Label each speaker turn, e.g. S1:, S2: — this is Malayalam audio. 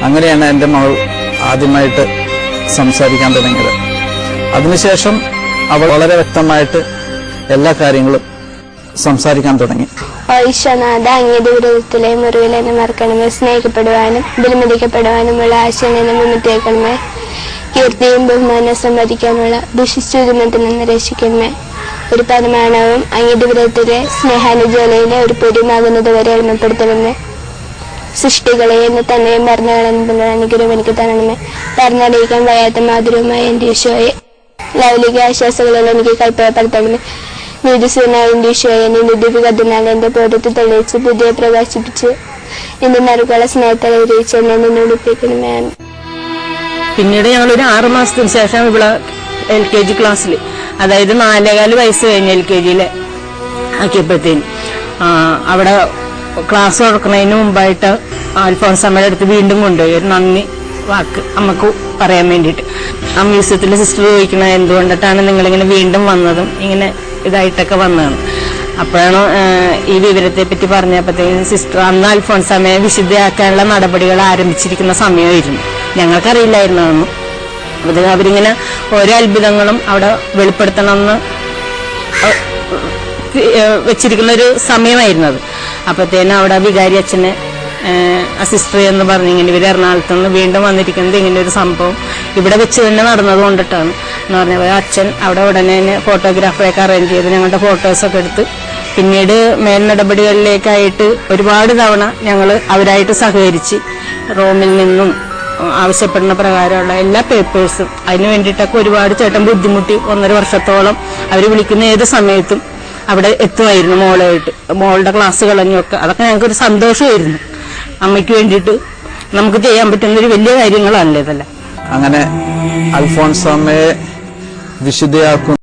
S1: അങ്ങനെയാണ് എൻ്റെ മകൾ ആദ്യമായിട്ട് സംസാരിക്കാൻ തുടങ്ങിയത്. അതിനുശേഷം അവൾ വളരെ വ്യക്തമായിട്ട് എല്ലാ കാര്യങ്ങളും സംസാരിക്കാൻ തുടങ്ങി.
S2: ഈശ്വനാഥ, അങ്ങയുടെ വിരോധത്തിലെ മുറിവിൽ എന്നെ മറക്കണമേ. സ്നേഹിക്കപ്പെടുവാനും വിലമതിക്കപ്പെടുവാനുമുള്ള ആശയം എന്നെ മുന്നിട്ടേക്കണമേ. കീർത്തിയും ബഹുമാനം സമ്പാദിക്കാനുള്ള ദുഷിച്ചുരുമത്തിൽ നിന്ന് രക്ഷിക്കണമേ. ഒരു പരിമാണവും അങ്ങയുടെ വിരോധത്തിലെ സ്നേഹാനുജ്വലയിലെ ഒരു പൊടിയുമാകുന്നത് വരെ എളിമപ്പെടുത്തണമേ. സൃഷ്ടികളെ എന്ന് തന്നെയും പറഞ്ഞുകളയുന്നതിനുള്ള അനുഗ്രഹം എനിക്ക് തരണമേ. പറഞ്ഞറിയിക്കാൻ വയ്യാത്ത മാധുര്യമായ എൻ്റെ ഈശോയെ, ലൗലിക ആശ്വാസങ്ങളിൽ എനിക്ക് കൽപ്പനപ്പെടുത്തണമേ. നീതിസൂനായ എൻ്റെ ഈശോയെ, നിന്റെ ദിവ്യകഥനാൽ എൻ്റെ ബോധത്തിൽ തെളിയിച്ച് ബുദ്ധിയെ പ്രകാശിപ്പിച്ച് എന്റെ നറുകളെ സ്നേഹത്തെ അറിയിച്ച് എന്നെ നിന്നോടിപ്പിക്കണമേ.
S3: പിന്നീട് ഞങ്ങളൊരു 6 മാസത്തിന് ശേഷം ഇവിടെ LKG ക്ലാസ്സിൽ, അതായത് 4.25 വയസ്സ് കഴിഞ്ഞ് LKG ആക്കിയപ്പോഴത്തേന് അവിടെ ക്ലാസ് തുറക്കുന്നതിന് മുമ്പായിട്ട് അൽഫോൻസാമ്മയുടെ അടുത്ത് വീണ്ടും കൊണ്ടുപോയി ഒരു നന്ദി വാക്ക് അമ്മക്ക് പറയാൻ വേണ്ടിയിട്ട്. ആ മ്യൂസിയത്തിലെ സിസ്റ്റർ ചോദിക്കണ എന്തുകൊണ്ടിട്ടാണ് നിങ്ങളിങ്ങനെ വീണ്ടും വന്നതും ഇങ്ങനെ ഇതായിട്ടൊക്കെ വന്നതാണ്. അപ്പോഴാണ് ഈ വിവരത്തെ പറ്റി പറഞ്ഞപ്പോഴത്തേക്കും സിസ്റ്റർ അന്ന് അൽഫോൻസാമ്മയെ വിശുദ്ധയാക്കാനുള്ള നടപടികൾ ആരംഭിച്ചിരിക്കുന്ന സമയമായിരുന്നു. ഞങ്ങൾക്കറിയില്ലായിരുന്നു അതൊന്നും. അപ്പോൾ അവരിങ്ങനെ ഓരോ അത്ഭുതങ്ങളും അവിടെ വെളിപ്പെടുത്തണമെന്ന് വെച്ചിരിക്കുന്ന ഒരു സമയമായിരുന്നു അത്. അപ്പോഴത്തേനും അവിടെ വികാരി അച്ഛനെ സിസ്റ്റർ എന്ന് പറഞ്ഞ് ഇങ്ങനെ ഇവർ എറണാകുളത്ത് നിന്ന് വീണ്ടും വന്നിരിക്കുന്നത് ഇങ്ങനെ ഒരു സംഭവം ഇവിടെ വെച്ച് തന്നെ നടന്നത് കൊണ്ടിട്ടാണ് എന്ന് പറഞ്ഞപ്പോൾ അച്ഛൻ അവിടെ ഉടനെ തന്നെ ഫോട്ടോഗ്രാഫറൊക്കെ അറേഞ്ച് ചെയ്ത് ഞങ്ങളുടെ ഫോട്ടോസൊക്കെ എടുത്ത് പിന്നീട് മേൽ നടപടികളിലേക്കായിട്ട് ഒരുപാട് തവണ ഞങ്ങൾ അവരായിട്ട് സഹകരിച്ച് റോമിൽ നിന്നും ആവശ്യപ്പെടുന്ന പ്രകാരമുള്ള എല്ലാ പേപ്പേഴ്സും അതിന് വേണ്ടിയിട്ടൊക്കെ ഒരുപാട് ചേട്ടൻ ബുദ്ധിമുട്ടി 1.5 വർഷത്തോളം അവർ വിളിക്കുന്ന ഏത് സമയത്തും അവിടെ എത്തുമായിരുന്നു മോളായിട്ട്. മോളുടെ ക്ലാസ് കളഞ്ഞൊക്കെ അതൊക്കെ ഞങ്ങൾക്കൊരു സന്തോഷമായിരുന്നു. അമ്മയ്ക്ക് വേണ്ടിയിട്ട് നമുക്ക് ചെയ്യാൻ പറ്റുന്ന ഒരു വലിയ കാര്യങ്ങളല്ലേ ഇതല്ല.
S1: അങ്ങനെ അൽഫോൻസാമ്മയെ വിശുദ്ധയാക്കും